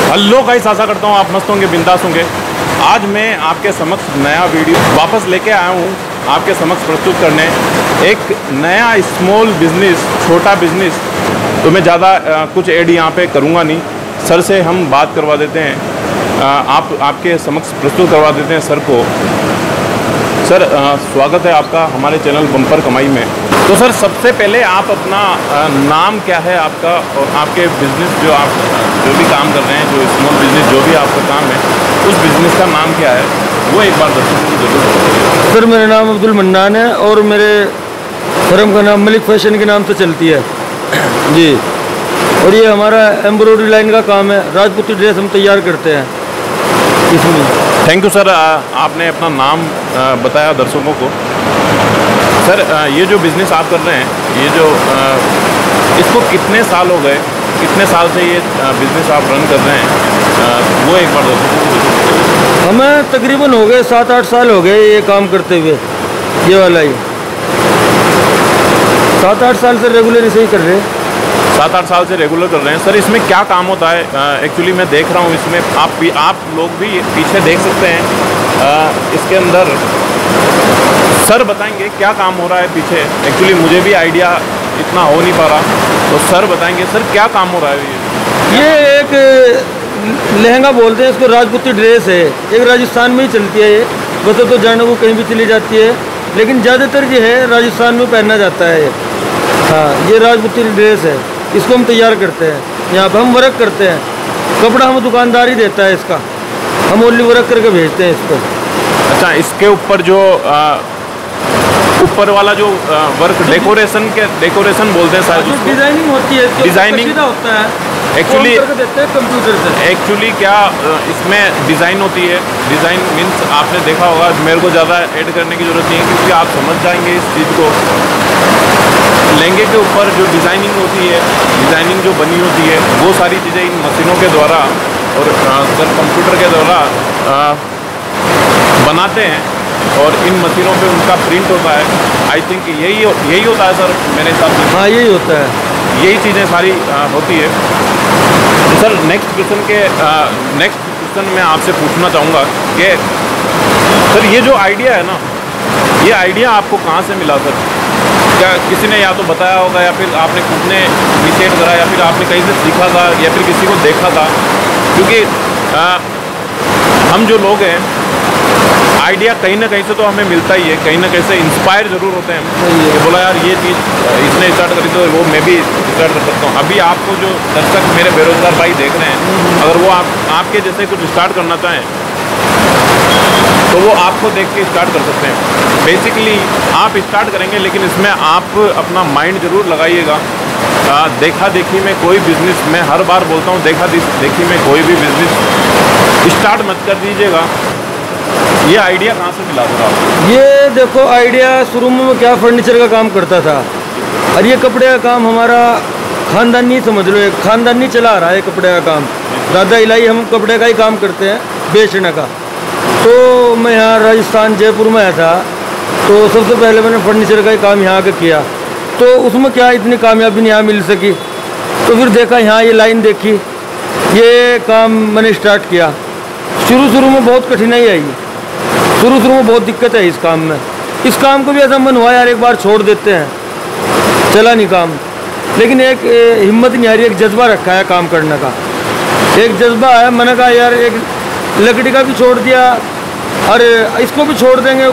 Hello guys, आशा करता हूँ आप मस्त होंगे, बिंदास होंगे। आज मैं आपके समक्ष नया वीडियो वापस लेके आया हूँ आपके समक्ष प्रस्तुत करने एक नया स्मॉल बिजनेस, छोटा बिजनेस। तो मैं ज़्यादा कुछ ऐड यहाँ पे करूँगा नहीं। सर से हम बात करवा देते हैं, आपके समक्ष प्रस्तुत करवा देते हैं सर को। सर स्वागत है आपका हमारे चैनल बम्पर कमाई में। तो सर सबसे पहले आप अपना नाम क्या है आपका, और आपके बिज़नेस जो भी काम कर रहे हैं, जो स्मॉल बिज़नेस जो भी आपका काम है, उस बिज़नेस का नाम क्या है वो एक बार दर्शकों को जरूर बताइए। सर मेरा नाम अब्दुल मन्नान है और मेरे फर्म का नाम मलिक फैशन के नाम से चलती है जी। और ये हमारा एम्ब्रॉयडरी लाइन का काम है, राजपूती ड्रेस हम तैयार करते हैं इसमें। थैंक यू सर, आपने अपना नाम बताया दर्शकों को। सर ये जो बिज़नेस आप कर रहे हैं, ये जो इसको कितने साल हो गए, कितने साल से ये बिज़नेस आप रन कर रहे हैं, वो एक बार दर्शकों को बताइए। हमें तकरीबन हो गए 7-8 साल हो गए ये काम करते हुए। ये वाला ही 7-8 साल से रेगुलर इसे ही कर रहे हैं। 7-8 साल से रेगुलर कर रहे हैं। सर इसमें क्या काम होता है? एक्चुअली मैं देख रहा हूँ इसमें, आप लोग भी पीछे देख सकते हैं। इसके अंदर सर बताएंगे क्या काम हो रहा है पीछे। एक्चुअली मुझे भी आइडिया इतना हो नहीं पा रहा, तो सर बताएंगे सर क्या काम हो रहा है। ये एक लहंगा बोलते हैं इसको, राजपूती ड्रेस है। एक राजस्थान में ही चलती है ये, वैसे तो जाने को कहीं भी चली जाती है, लेकिन ज़्यादातर जो है राजस्थान में पहना जाता है ये। हाँ, ये राजपूती ड्रेस है, इसको हम तैयार करते हैं। यहाँ पर हम वर्क करते हैं, कपड़ा हम दुकानदार ही देता है इसका, हम ओनली वर्क करके भेजते हैं इसको। अच्छा, इसके ऊपर जो ऊपर वाला जो वर्क डेकोरेशन बोलते हैं शायद, डिजाइनिंग होती है, डिजाइनिंग होता है एक्चुअली देते हैं कंप्यूटर से। एक्चुअली क्या इसमें डिज़ाइन होती है। डिज़ाइन मीन्स आपने देखा होगा, मेरे को ज़्यादा ऐड करने की ज़रूरत नहीं है क्योंकि आप समझ जाएंगे इस चीज़ को। लहंगे के ऊपर जो डिज़ाइनिंग होती है, डिज़ाइनिंग जो बनी होती है, वो सारी चीज़ें इन मशीनों के द्वारा और सर कंप्यूटर के द्वारा बनाते हैं और इन मशीनों पे उनका प्रिंट होता है। आई थिंक यही होता है सर मेरे हिसाब से। हाँ, यही होता है, यही चीज़ें सारी होती है। तो सर नेक्स्ट क्वेश्चन मैं आपसे पूछना चाहूँगा कि सर ये जो आइडिया है ना, ये आइडिया आपको कहाँ से मिला सर? क्या किसी ने या तो बताया होगा, या फिर आपने खुद ने डिसाइड करा, या फिर आपने कहीं से सीखा था, या फिर किसी को देखा था? क्योंकि हम जो लोग हैं, आइडिया कहीं ना कहीं से तो हमें मिलता ही है, कहीं ना कहीं से इंस्पायर ज़रूर होते हैं हम कि बोला यार ये चीज़ इसने स्टार्ट करी तो वो मैं भी स्टार्ट कर सकता हूँ। अभी आपको जो दर्शक मेरे बेरोजगार भाई देख रहे हैं, अगर वो आपके जैसे कुछ स्टार्ट करना चाहें तो वो आपको देख के स्टार्ट कर सकते हैं। बेसिकली आप स्टार्ट करेंगे, लेकिन इसमें आप अपना माइंड ज़रूर लगाइएगा। देखा देखी में कोई बिज़नेस, मैं हर बार बोलता हूँ, देखा देखी में कोई भी बिज़नेस स्टार्ट मत कर दीजिएगा। ये आइडिया कहाँ से मिला था आपको? ये देखो आइडिया शुरू में क्या फर्नीचर का काम करता था, और ये कपड़े का काम हमारा खानदानी समझ लो, एक खानदानी चला आ रहा है कपड़े का काम। दादा इलाई हम कपड़े का ही काम करते हैं, बेचने का। तो मैं यहाँ राजस्थान जयपुर में आया था, तो सबसे पहले मैंने फर्नीचर का ही काम यहाँ का किया। तो उसमें क्या इतनी कामयाबी नहीं यहाँ मिल सकी, तो फिर देखा यहाँ ये लाइन देखी, ये काम मैंने स्टार्ट किया। शुरू में बहुत कठिनाई आई, शुरू में बहुत दिक्कत है इस काम में। इस काम को भी ऐसा मन हुआ यार एक बार छोड़ देते हैं, चला नहीं काम, लेकिन एक हिम्मत नहीं आ रही, एक जज्बा रखा है काम करने का, एक जज्बा है। मैंने कहा यार एक लकड़ी का भी छोड़ दिया और इसको भी छोड़ देंगे।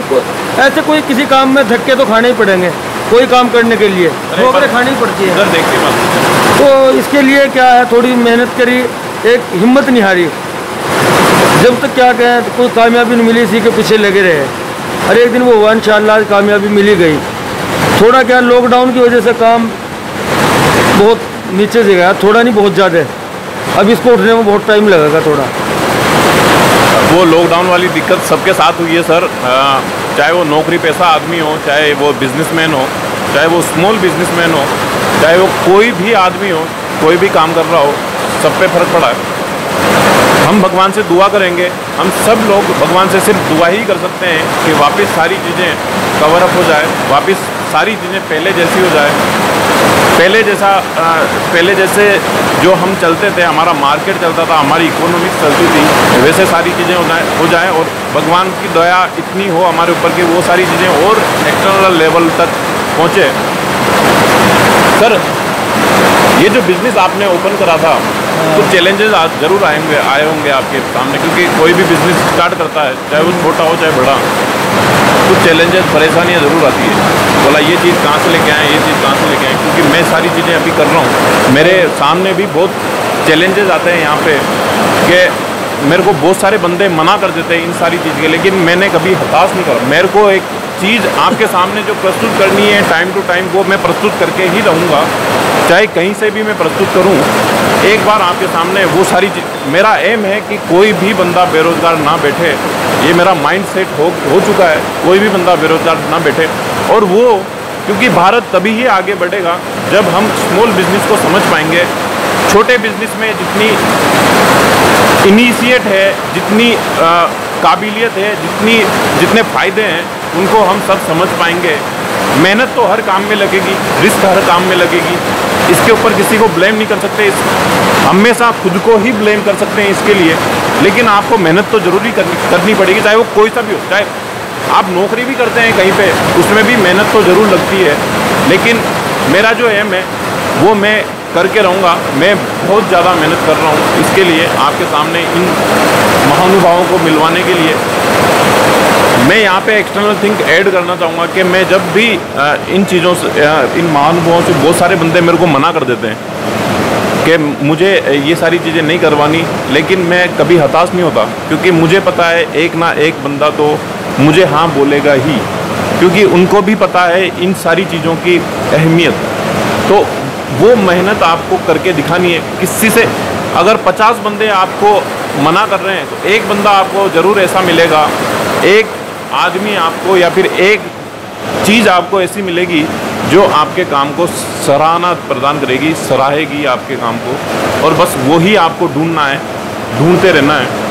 ऐसे कोई किसी काम में धक्के तो खाने ही पड़ेंगे, कोई काम करने के लिए ठोकरें खानी पड़ती है। तो इसके लिए क्या है, थोड़ी मेहनत करी, एक हिम्मत नहीं हारी। जब तक क्या कहें तो कोई कामयाबी नहीं मिली, इसी के पीछे लगे रहे। और एक दिन वो हुआ, इंशाअल्लाह कामयाबी मिली गई। थोड़ा क्या लॉकडाउन की वजह से काम बहुत नीचे से गया, थोड़ा नहीं बहुत ज़्यादा। अब इसको उठने में बहुत टाइम लगेगा थोड़ा। वो लॉकडाउन वाली दिक्कत सबके साथ हुई है सर, चाहे वो नौकरी पेशा आदमी हो, चाहे वो बिजनेसमैन हो, चाहे वो स्मॉल बिजनेसमैन हो, चाहे वो कोई भी आदमी हो, कोई भी काम कर रहा हो, सब पे फर्क पड़ा है। हम भगवान से दुआ करेंगे, हम सब लोग भगवान से सिर्फ दुआ ही कर सकते हैं कि वापस सारी चीज़ें कवर अप हो जाए, वापस सारी चीज़ें पहले जैसी हो जाए। पहले जैसे जो हम चलते थे, हमारा मार्केट चलता था, हमारी इकोनॉमिक्स चलती थी, वैसे सारी चीज़ें हो जाए और भगवान की दया इतनी हो हमारे ऊपर कि वो सारी चीज़ें और एक्सटर्नल लेवल तक पहुँचे। सर, ये जो बिज़नेस आपने ओपन करा था, कुछ चैलेंजेस ज़रूर आए होंगे आपके सामने, क्योंकि कोई भी बिज़नेस स्टार्ट करता है, चाहे वो छोटा हो चाहे बड़ा, कुछ चैलेंजेस, परेशानियाँ ज़रूर आती है। बोला ये चीज़ कहाँ से लेके आएँ, ये चीज़ कहाँ से लेके आएँ, क्योंकि मैं सारी चीज़ें अभी कर रहा हूँ, मेरे सामने भी बहुत चैलेंजेस आते हैं यहाँ पे कि मेरे को बहुत सारे बंदे मना कर देते हैं इन सारी चीज़ के, लेकिन मैंने कभी हताश नहीं करा। मेरे को एक चीज़ आपके सामने जो प्रस्तुत करनी है टाइम टू टाइम, वो मैं प्रस्तुत करके ही रहूँगा, चाहे कहीं से भी मैं प्रस्तुत करूँ। एक बार आपके सामने वो सारी चीज़, मेरा एम है कि कोई भी बंदा बेरोज़गार ना बैठे, ये मेरा माइंड सेट हो चुका है, कोई भी बंदा बेरोज़गार ना बैठे। और वो क्योंकि भारत तभी ही आगे बढ़ेगा जब हम स्मॉल बिजनेस को समझ पाएंगे। छोटे बिजनेस में जितनी इनिशिएट है, जितनी काबिलियत है, जितने फ़ायदे हैं, उनको हम सब समझ पाएंगे। मेहनत तो हर काम में लगेगी, रिस्क हर काम में लगेगी, इसके ऊपर किसी को ब्लेम नहीं कर सकते, हमेशा खुद को ही ब्लेम कर सकते हैं इसके लिए। लेकिन आपको मेहनत तो ज़रूरी करनी पड़ेगी, चाहे वो कोई सा भी हो, चाहे आप नौकरी भी करते हैं कहीं पे, उसमें भी मेहनत तो ज़रूर लगती है। लेकिन मेरा जो एम है वो मैं करके रहूँगा। मैं बहुत ज़्यादा मेहनत कर रहा हूँ इसके लिए, आपके सामने इन महानुभावों को मिलवाने के लिए। मैं यहाँ पे एक्सटर्नल थिंग ऐड करना चाहूँगा कि मैं जब भी इन चीज़ों से, इन महानुभावों से, बहुत सारे बंदे मेरे को मना कर देते हैं कि मुझे ये सारी चीज़ें नहीं करवानी, लेकिन मैं कभी हताश नहीं होता, क्योंकि मुझे पता है एक ना एक बंदा तो मुझे हाँ बोलेगा ही, क्योंकि उनको भी पता है इन सारी चीज़ों की अहमियत। तो वो मेहनत आपको करके दिखानी है। किसी से अगर 50 बंदे आपको मना कर रहे हैं तो एक बंदा आपको ज़रूर ऐसा मिलेगा, एक आदमी आपको या फिर एक चीज़ आपको ऐसी मिलेगी जो आपके काम को सराहना प्रदान करेगी, सराहेगी आपके काम को, और बस वही आपको ढूंढना है, ढूंढते रहना है।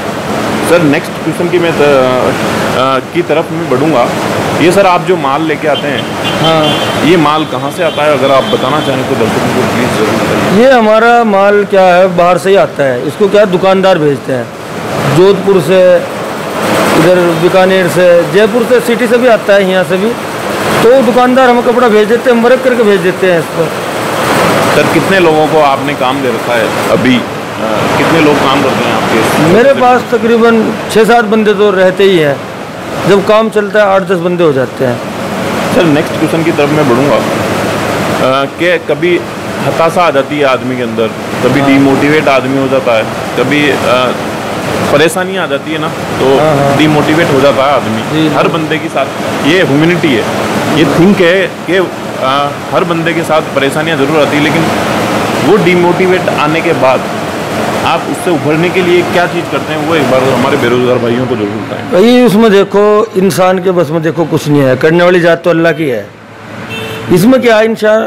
सर, नेक्स्ट क्वेश्चन की तरफ मैं बढ़ूँगा। ये सर, आप जो माल लेके आते हैं, हाँ, ये माल कहाँ से आता है? अगर आप बताना चाहें तो दर्शकों को प्लीज़ ज़रूर बताइए। ये हमारा माल क्या है, बाहर से ही आता है। इसको क्या दुकानदार भेजते हैं, जोधपुर से, इधर बीकानेर से, जयपुर से, सिटी से भी आता है, यहाँ से भी। तो दुकानदार हमें कपड़ा भेज देते हैं, वर्क करके भेज देते हैं इस पर। सर, कितने लोगों को आपने काम दे रखा है अभी? कितने लोग काम करते हैं आपके? मेरे पास तकरीबन 6-7 बंदे तो रहते ही हैं। जब काम चलता है 8-10 बंदे हो जाते हैं। सर, नेक्स्ट क्वेश्चन की तरफ मैं बढ़ूँगा कि कभी हताशा आ जाती है आदमी के अंदर, कभी डीमोटिवेट आदमी हो जाता है, कभी परेशानी आ जाती है ना, तो डीमोटिवेट हो जाता है आदमी। हर बंदे के साथ ये ह्यूमैनिटी है, ये थिंक है कि हर बंदे के साथ परेशानियाँ ज़रूर आती है, लेकिन वो डीमोटिवेट आने के बाद आप उससे उभरने के लिए क्या चीज़ करते हैं, वो एक बार हमारे बेरोजगार भाइयों को जरूर बताएं। भाई, उसमें देखो, इंसान के बस में देखो कुछ नहीं है, करने वाली जात तो अल्लाह की है। इसमें क्या है,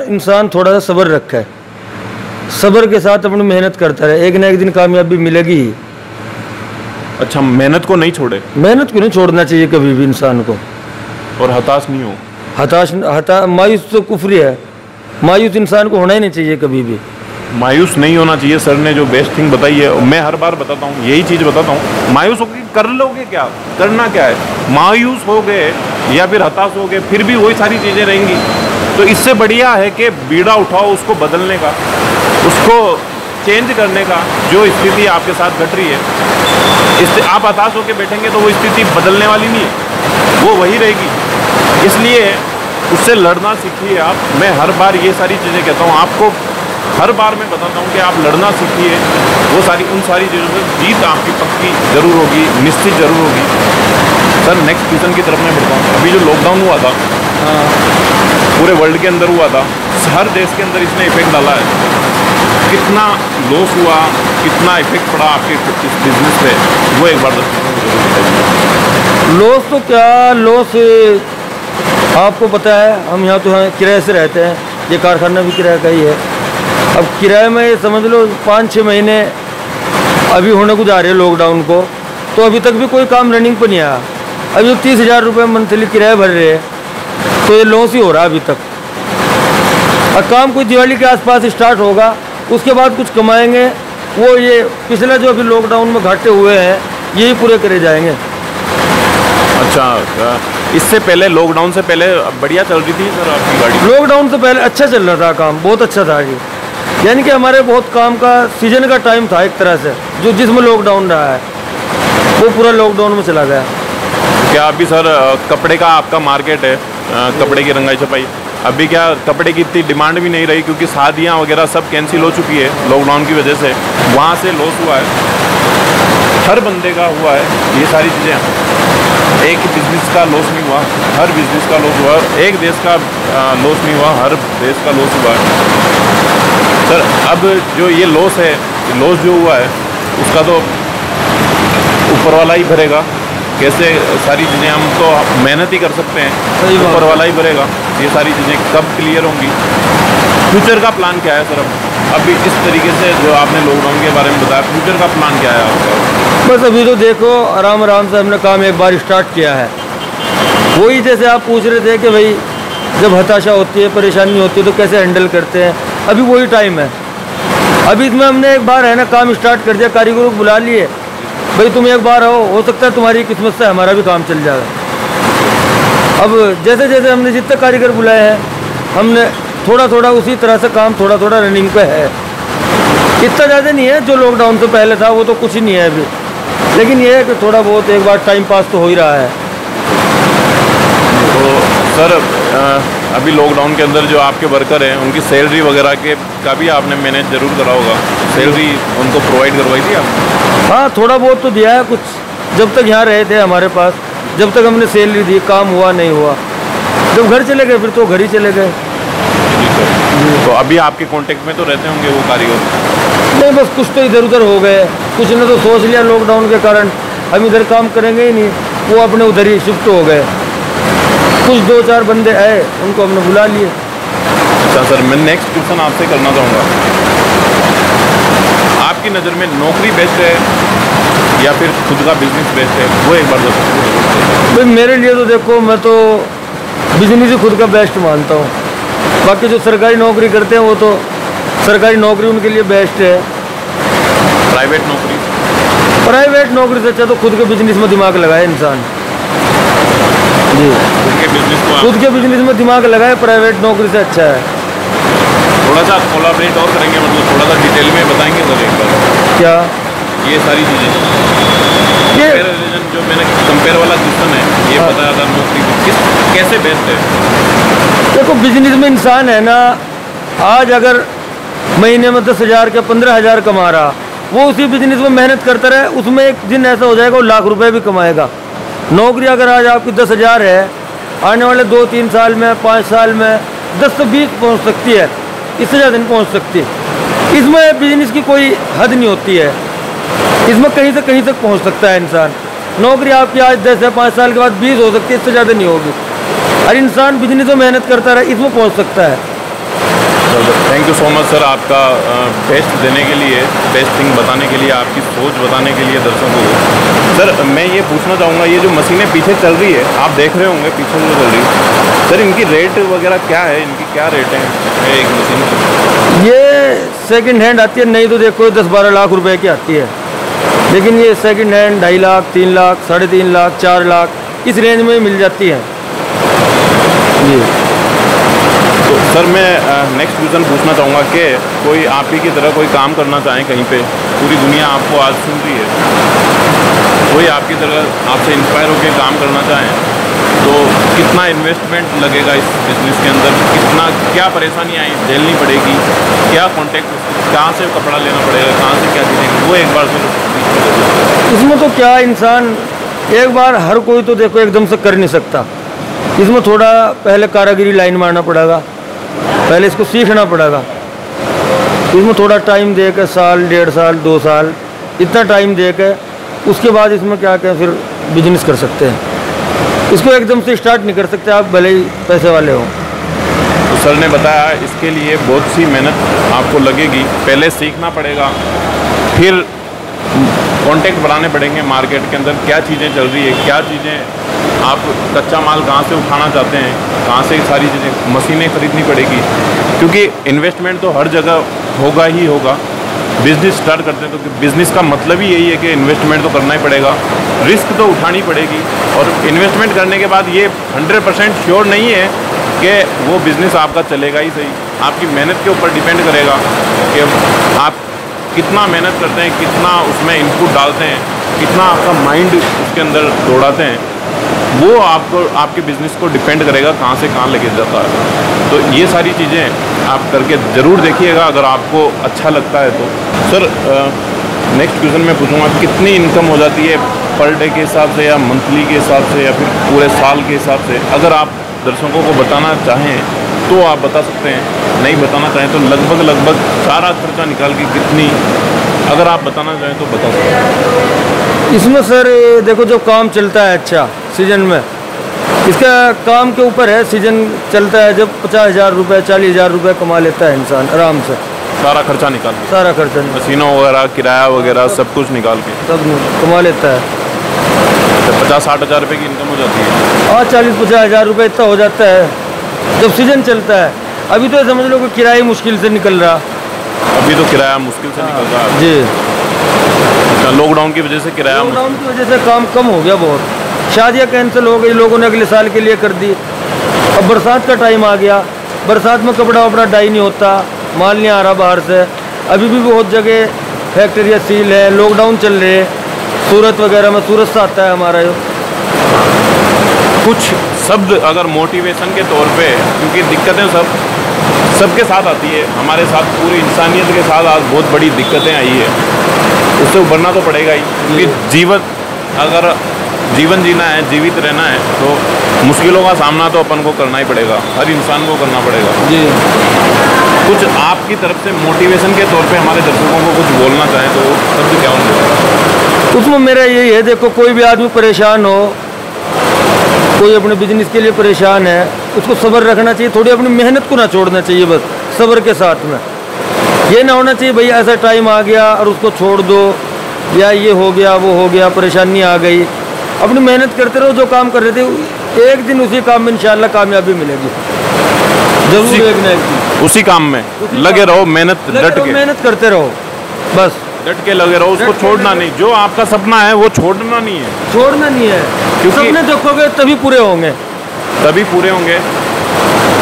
इंसान थोड़ा सा सब्र रखा है, सब्र के साथ अपनी मेहनत करता रहे, एक ना एक दिन कामयाबी मिलेगी ही। अच्छा, मेहनत को नहीं छोड़े? मेहनत को नहीं छोड़ना चाहिए कभी भी इंसान को। और हताश नहीं हो? मायूस तो कुफरी है, मायूस इंसान को होना ही नहीं चाहिए कभी भी। मायूस नहीं होना चाहिए। सर ने जो बेस्ट थिंग बताई है, मैं हर बार बताता हूँ, यही चीज़ बताता हूँ। मायूस होकर कर लोगे क्या? करना क्या है? मायूस हो गए या फिर हताश हो गए, फिर भी वही सारी चीज़ें रहेंगी। तो इससे बढ़िया है कि बीड़ा उठाओ, उसको बदलने का, उसको चेंज करने का। जो स्थिति आपके साथ घट रही है, इससे आप हताश होकर बैठेंगे तो वो स्थिति बदलने वाली नहीं है, वो वही रहेगी। इसलिए उससे लड़ना सीखिए आप। मैं हर बार ये सारी चीज़ें कहता हूँ आपको, हर बार मैं बताता हूँ कि आप लड़ना सीखिए। वो उन सारी चीज़ों से जीत आपकी पक्की ज़रूर होगी, निश्चित ज़रूर होगी। सर, नेक्स्ट क्वेश्चन की तरफ मैं बढ़ता हूँ। अभी जो लॉकडाउन हुआ था, पूरे वर्ल्ड के अंदर हुआ था, हर देश के अंदर इसने इफेक्ट डाला है। कितना लॉस हुआ, कितना इफेक्ट पड़ा आपके इस बिजनेस पे, वो एक बार लॉस तो क्या, लॉस आपको पता है, हम यहाँ तो किराए से रहते हैं, ये कारखाना भी किराए का ही है। अब किराए में समझ लो 5-6 महीने अभी होने को जा रहे हैं लॉकडाउन को, तो अभी तक भी कोई काम रनिंग पर नहीं आया। अभी 30,000 रुपये मंथली किराया भर रहे हैं, तो ये लॉस ही हो रहा है अभी तक। और काम कोई दिवाली के आसपास स्टार्ट होगा, उसके बाद कुछ कमाएंगे, वो ये पिछला जो अभी लॉकडाउन में घाटे हुए हैं यही पूरे करे जाएंगे। अच्छा, इससे पहले लॉकडाउन से पहले बढ़िया चल रही थी सर आपकी गाड़ी? लॉकडाउन से पहले अच्छा चल रहा था काम, बहुत अच्छा था ये, यानी कि हमारे बहुत काम का सीजन का टाइम था एक तरह से, जो जिसमें लॉकडाउन रहा है वो पूरा लॉकडाउन में चला गया। क्या अभी सर कपड़े का आपका मार्केट है, कपड़े की रंगाई छपाई, अभी क्या कपड़े की इतनी डिमांड भी नहीं रही क्योंकि शादियाँ वगैरह सब कैंसिल हो चुकी है लॉकडाउन की वजह से, वहाँ से लॉस हुआ है, हर बंदे का हुआ है ये सारी चीज़ें। एक बिजनेस का लॉस नहीं हुआ, हर बिजनेस का लॉस हुआ, एक देश का लॉस नहीं हुआ, हर देश का लॉस हुआ है। सर अब जो ये लॉस है, लॉस जो हुआ है उसका तो ऊपर वाला ही भरेगा, कैसे सारी चीज़ें, हम तो मेहनत ही कर सकते हैं, ऊपर वाला ही भरेगा। ये सारी चीज़ें कब क्लियर होंगी? फ्यूचर का प्लान क्या है सर? अभी इस तरीके से जो आपने लॉकडाउन के बारे में बताया, फ्यूचर का प्लान क्या है आपका? बस अभी तो देखो आराम आराम से हमने काम एक बार स्टार्ट किया है, वही जैसे आप पूछ रहे थे कि भाई जब हताशा होती है, परेशानी होती है तो कैसे हैंडल करते हैं, अभी वही टाइम है। अभी इसमें हमने एक बार है ना काम स्टार्ट कर दिया, कारीगरों को बुला लिए, भाई तुम एक बार आओ, हो सकता है तुम्हारी किस्मत से हमारा भी काम चल जाएगा। अब जैसे जैसे हमने जितने कारीगर बुलाए हैं, हमने थोड़ा थोड़ा उसी तरह से काम थोड़ा थोड़ा रनिंग पे है, इतना ज़्यादा नहीं है, जो लॉकडाउन से पहले था वो तो कुछ ही नहीं है अभी, लेकिन ये है कि थोड़ा बहुत एक बार टाइम पास तो हो ही रहा है। तो सर अभी लॉकडाउन के अंदर जो आपके वर्कर हैं उनकी सैलरी वगैरह के का भी आपने मैनेज जरूर करा होगा, सैलरी उनको प्रोवाइड करवाई थी आप? हाँ थोड़ा बहुत तो दिया है कुछ, जब तक यहाँ रहे थे हमारे पास, जब तक हमने सैलरी दी, काम हुआ नहीं हुआ, जब घर चले गए फिर तो घर ही चले गए। तो अभी आपके कांटेक्ट में तो रहते होंगे वो कारीगर? नहीं, बस कुछ तो इधर उधर हो गए, कुछ ने तो सोच लिया लॉकडाउन के कारण हम इधर काम करेंगे ही नहीं, वो अपने उधर ही शिफ्ट हो गए। कुछ 2-4 बंदे आए, उनको हमने बुला लिए। अच्छा सर, मैं नेक्स्ट क्वेश्चन आपसे करना चाहूँगा, आपकी नज़र में नौकरी बेस्ट है या फिर खुद का बिजनेस बेस्ट है, वो एक बार बताओ। भाई मेरे लिए तो देखो, मैं तो बिजनेस ही खुद का बेस्ट मानता हूँ, बाकी जो सरकारी नौकरी करते हैं वो तो सरकारी नौकरी उनके लिए बेस्ट है। प्राइवेट नौकरी? प्राइवेट नौकरी से अच्छा तो खुद के बिजनेस में दिमाग लगाए इंसान जी, खुद के बिजनेस में दिमाग लगाए, प्राइवेट नौकरी से अच्छा है। थोड़ा सा कोलैबोरेट और करेंगे, मतलब थोड़ा सा डिटेल में बताएंगे सर एक बार? क्या? ये सारी चीज़ें, ये जो मैंने कंपेयर वाला क्वेश्चन है ये बताया था, नौकरी कैसे बेस्ट है? देखो बिजनेस में इंसान है ना, आज अगर महीने में 10,000 के 15,000 कमा रहा, वो उसी बिजनेस में मेहनत करता रहे, उसमें एक दिन ऐसा हो जाएगा वो लाख रुपए भी कमाएगा। नौकरी अगर आज आपकी 10,000 है, आने वाले 2-3 साल में, 5 साल में 10 से 20 पहुँच सकती है, इससे ज़्यादा नहीं पहुँच सकती। इसमें बिजनेस की कोई हद नहीं होती है, इसमें कहीं से कहीं तक पहुँच सकता है इंसान। नौकरी आपकी आज 10 है, 5 साल के बाद 20 हो सकती है, इससे ज़्यादा नहीं होगी। हर इंसान बिजनेस में मेहनत करता रहे, इसमें पहुँच सकता है। Thank you so much sir, आपका बेस्ट देने के लिए, बेस्ट थिंग बताने के लिए, आपकी सोच बताने के लिए दर्शकों को। सर मैं ये पूछना चाहूँगा, ये जो मशीनें पीछे चल रही है, आप देख रहे होंगे पीछे जो चल रही है, सर इनकी रेट वगैरह क्या है, इनकी क्या रेट है एक मशीन? ये सेकंड हैंड आती है, नहीं तो देखो 10-12 लाख रुपए की आती है, लेकिन ये सेकंड हैंड 2.5 लाख, 3 लाख, 3.5 लाख, 4 लाख इस रेंज में मिल जाती है जी। तो सर मैं नेक्स्ट क्वेश्चन पूछना चाहूँगा कि कोई आप ही की तरह कोई काम करना चाहें कहीं पे, पूरी दुनिया आपको आज सुन रही है, कोई आपकी तरह आपसे इंस्पायर होकर काम करना चाहें, तो कितना इन्वेस्टमेंट लगेगा इस बिज़नेस के अंदर, कितना क्या परेशानियाँ झेलनी पड़ेगी, क्या कॉन्टेक्ट, कहाँ से कपड़ा लेना पड़ेगा, कहाँ से क्या चीज़ें, वो एक बार सर? इसमें तो क्या, इंसान एक बार हर कोई तो देखो एकदम से कर नहीं सकता, इसमें थोड़ा पहले कारीगरी लाइन मारना पड़ेगा, पहले इसको सीखना पड़ेगा, इसमें थोड़ा टाइम दे के 1 साल, 1.5 साल, 2 साल इतना टाइम दे के उसके बाद इसमें क्या क्या फिर बिजनेस कर सकते हैं। इसको एकदम से स्टार्ट नहीं कर सकते आप, भले ही पैसे वाले हो। तो सर ने बताया इसके लिए बहुत सी मेहनत आपको लगेगी, पहले सीखना पड़ेगा, फिर कॉन्टेक्ट बनाने पड़ेंगे मार्केट के अंदर, क्या चीज़ें चल रही है, क्या चीज़ें आप कच्चा माल कहाँ से उठाना चाहते हैं, कहाँ से सारी चीज़ें, मशीनें खरीदनी पड़ेगी, क्योंकि इन्वेस्टमेंट तो हर जगह होगा ही होगा। बिज़नेस स्टार्ट करते हैं तो बिज़नेस का मतलब ही यही है कि इन्वेस्टमेंट तो करना ही पड़ेगा, रिस्क तो उठानी पड़ेगी, और इन्वेस्टमेंट करने के बाद ये 100% श्योर नहीं है कि वो बिज़नेस आपका चलेगा ही सही। आपकी मेहनत के ऊपर डिपेंड करेगा कि आप कितना मेहनत करते हैं, कितना उसमें इनपुट डालते हैं, कितना आपका माइंड उसके अंदर दौड़ाते हैं, वो आपको आपके बिज़नेस को डिपेंड करेगा कहाँ से कहाँ लेके जाता है। तो ये सारी चीज़ें आप करके ज़रूर देखिएगा अगर आपको अच्छा लगता है तो। सर नेक्स्ट क्वेश्चन मैं पूछूंगा, कितनी इनकम हो जाती है पर डे के हिसाब से या मंथली के हिसाब से या फिर पूरे साल के हिसाब से? अगर आप दर्शकों को बताना चाहें तो आप बता सकते हैं, नहीं बताना चाहें तो लगभग सारा खर्चा निकाल के कितनी, अगर आप बताना चाहें तो बता सकते हैं। इसमें सर देखो जो काम चलता है अच्छा सीजन में, इसका काम के ऊपर है। सीजन चलता है जब 50,000 रुपये 40,000 रुपये कमा लेता है इंसान आराम से, सारा खर्चा निकाल के, सारा खर्चा मशीनों वगैरह किराया वगैरह सब कुछ निकाल के सब कमा लेता है। 50-60 हज़ार रुपये की इनकम हो जाती है। हाँ 40-50 हज़ार रुपये इतना हो जाता है जब सीजन चलता है। अभी तो समझ लो कि किराया मुश्किल से निकल रहा, अभी तो किराया मुश्किल से निकल रहा है जी। लॉकडाउन की वजह से किराया, लॉकडाउन की वजह से काम कम हो गया बहुत, शादियाँ कैंसिल हो गई, लोगों ने अगले साल के लिए कर दी। अब बरसात का टाइम आ गया, बरसात में कपड़ा वपड़ा डाई नहीं होता, माल नहीं आ रहा बाहर से। अभी भी बहुत जगह फैक्ट्रियाँ सील है, लॉकडाउन चल रहे हैं। सूरत वगैरह में, सूरत से आता है हमारा यो। कुछ शब्द अगर मोटिवेशन के तौर पे, क्योंकि दिक्कतें सबके साथ आती है, हमारे साथ पूरी इंसानियत के साथ आज बहुत बड़ी दिक्कतें आई है, उससे उभरना तो पड़ेगा ही। क्योंकि अगर जीवन जीना है, जीवित रहना है तो मुश्किलों का सामना तो अपन को करना ही पड़ेगा, हर इंसान को करना पड़ेगा जी। कुछ आपकी तरफ से मोटिवेशन के तौर पे हमारे दर्शकों को कुछ बोलना चाहें तो शब्द क्या होंगे? उसमें मेरा यही है, देखो कोई भी आदमी परेशान हो, कोई अपने बिजनेस के लिए परेशान है, उसको सब्र रखना चाहिए, थोड़ी अपनी मेहनत को ना छोड़ना चाहिए, बस सब्र के साथ में। ये ना होना चाहिए भाई ऐसा टाइम आ गया और उसको छोड़ दो, या ये हो गया वो हो गया, परेशानी आ गई। अपनी मेहनत करते रहो, जो काम कर रहे थे एक दिन उसी काम में इंशाल्लाह कामयाबी मिलेगी जरूर, एक ना एक दिन उसी काम में लगे रहो, मेहनत डट के मेहनत करते रहो, बस डट के लगे रहो, उसको छोड़ना नहीं। जो आपका सपना है वो छोड़ना नहीं है, छोड़ना नहीं है, क्योंकि सपने देखोगे तभी पूरे होंगे, तभी पूरे होंगे।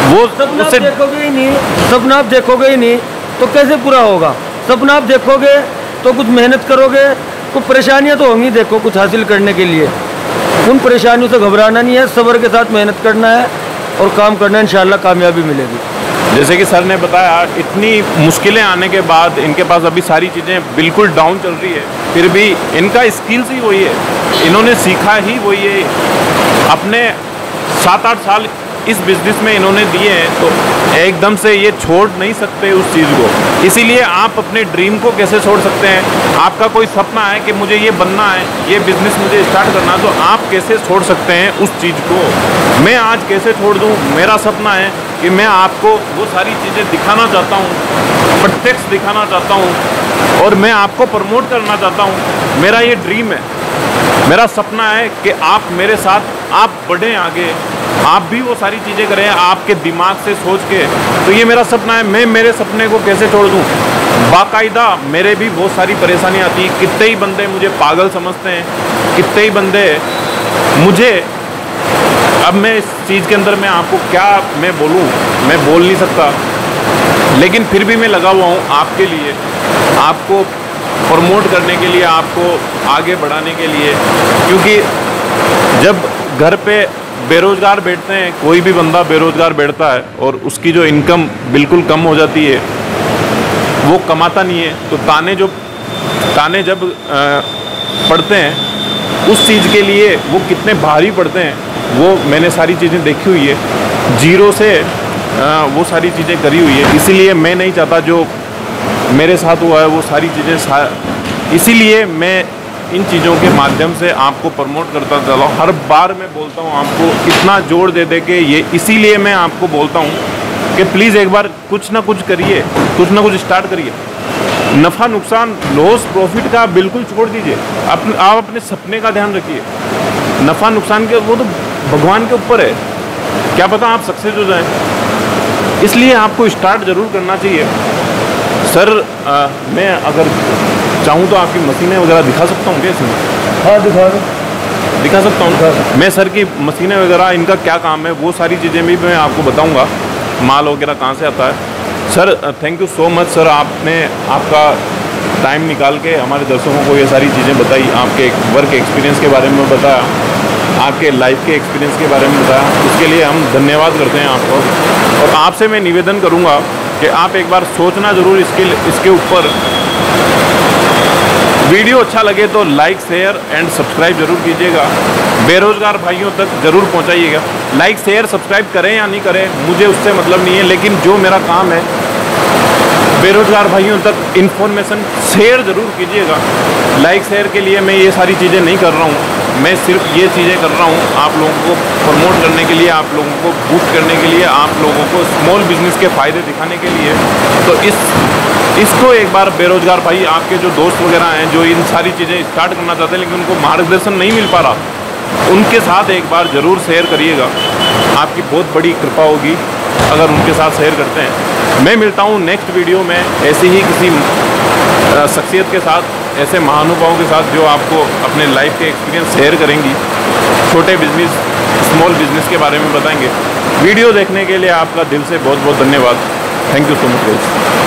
वो सपना आप देखोगे ही नहीं, सपना आप देखोगे ही नहीं तो कैसे पूरा होगा? सपना आप देखोगे तो कुछ मेहनत करोगे, कुछ परेशानियां तो होंगी, देखो कुछ हासिल करने के लिए उन परेशानियों से घबराना नहीं है, सब्र के साथ मेहनत करना है और काम करना है, इंशाल्लाह कामयाबी मिलेगी। जैसे कि सर ने बताया, इतनी मुश्किलें आने के बाद इनके पास अभी सारी चीज़ें बिल्कुल डाउन चल रही है, फिर भी इनका स्किल्स ही वही है, इन्होंने सीखा ही वही है। अपने 7-8 साल इस बिज़नेस में इन्होंने दिए हैं, तो एकदम से ये छोड़ नहीं सकते उस चीज़ को। इसीलिए आप अपने ड्रीम को कैसे छोड़ सकते हैं? आपका कोई सपना है कि मुझे ये बनना है, ये बिज़नेस मुझे स्टार्ट करना है, तो आप कैसे छोड़ सकते हैं उस चीज़ को? मैं आज कैसे छोड़ दूँ? मेरा सपना है कि मैं आपको वो सारी चीज़ें दिखाना चाहता हूँ, प्रत्यक्ष दिखाना चाहता हूँ, और मैं आपको प्रमोट करना चाहता हूँ। मेरा ये ड्रीम है, मेरा सपना है कि आप मेरे साथ आप बढ़ें आगे, आप भी वो सारी चीज़ें करें आपके दिमाग से सोच के। तो ये मेरा सपना है, मैं मेरे सपने को कैसे छोड़ दूँ? बाकायदा मेरे भी बहुत सारी परेशानी आती है, कितने ही बंदे मुझे पागल समझते हैं, कितने ही बंदे मुझे, अब मैं इस चीज़ के अंदर मैं आपको क्या मैं बोलूँ, मैं बोल नहीं सकता, लेकिन फिर भी मैं लगा हुआ हूँ आपके लिए, आपको प्रमोट करने के लिए, आपको आगे बढ़ाने के लिए। क्योंकि जब घर पे बेरोज़गार बैठते हैं, कोई भी बंदा बेरोज़गार बैठता है और उसकी जो इनकम बिल्कुल कम हो जाती है, वो कमाता नहीं है, तो ताने जब पड़ते हैं उस चीज़ के लिए वो कितने भारी पड़ते हैं, वो मैंने सारी चीज़ें देखी हुई है, जीरो से वो सारी चीज़ें करी हुई है। इसीलिए मैं नहीं चाहता जो मेरे साथ हुआ है वो सारी चीज़ें, इसीलिए मैं इन चीज़ों के माध्यम से आपको प्रमोट करता चला हूँ। हर बार मैं बोलता हूँ आपको, इतना जोर दे दे के ये, इसीलिए मैं आपको बोलता हूँ कि प्लीज़ एक बार कुछ ना कुछ करिए, कुछ ना कुछ स्टार्ट करिए। नफ़ा नुकसान, लॉस प्रॉफिट का बिल्कुल छोड़ दीजिए। आप अपने सपने का ध्यान रखिए। नफ़ा नुकसान के वो तो भगवान के ऊपर है, क्या पता आप सक्सेस हो जाएं। इसलिए आपको स्टार्ट ज़रूर करना चाहिए। सर मैं अगर चाहूँ तो आपकी मशीनें वगैरह दिखा सकता हूँ क्या इसमें? हाँ दिखा सकता हूँ। मैं सर की मशीनें वगैरह इनका क्या काम है वो सारी चीज़ें भी मैं आपको बताऊँगा, माल वगैरह कहाँ से आता है। Sir thank you so much sir, आपने आपका टाइम निकाल के हमारे दर्शकों को ये सारी चीज़ें बताई, आपके वर्क एक्सपीरियंस के बारे में बताया, आपके लाइफ के एक्सपीरियंस के बारे में बताया। उसके लिए हम धन्यवाद करते हैं आपको। और आपसे मैं निवेदन करूँगा कि आप एक बार सोचना ज़रूर इसके ऊपर। वीडियो अच्छा लगे तो लाइक शेयर एंड सब्सक्राइब जरूर कीजिएगा। बेरोज़गार भाइयों तक ज़रूर पहुंचाइएगा। लाइक शेयर सब्सक्राइब करें या नहीं करें मुझे उससे मतलब नहीं है, लेकिन जो मेरा काम है बेरोज़गार भाइयों तक इन्फॉर्मेशन शेयर ज़रूर कीजिएगा। लाइक शेयर के लिए मैं ये सारी चीज़ें नहीं कर रहा हूँ, मैं सिर्फ ये चीज़ें कर रहा हूँ आप लोगों को प्रमोट करने के लिए, आप लोगों को बूस्ट करने के लिए, आप लोगों को स्मॉल बिजनेस के फ़ायदे दिखाने के लिए। तो इसको एक बार बेरोज़गार भाई, आपके जो दोस्त वगैरह हैं जो इन सारी चीज़ें स्टार्ट करना चाहते हैं लेकिन उनको मार्गदर्शन नहीं मिल पा रहा, उनके साथ एक बार ज़रूर शेयर करिएगा। आपकी बहुत बड़ी कृपा होगी अगर उनके साथ शेयर करते हैं। मैं मिलता हूँ नेक्स्ट वीडियो में ऐसे ही किसी शख्सियत के साथ, ऐसे महानुभावों के साथ जो आपको अपने लाइफ के एक्सपीरियंस शेयर करेंगी, छोटे बिजनेस स्मॉल बिजनेस के बारे में बताएंगे। वीडियो देखने के लिए आपका दिल से बहुत बहुत धन्यवाद। Thank you so much guys.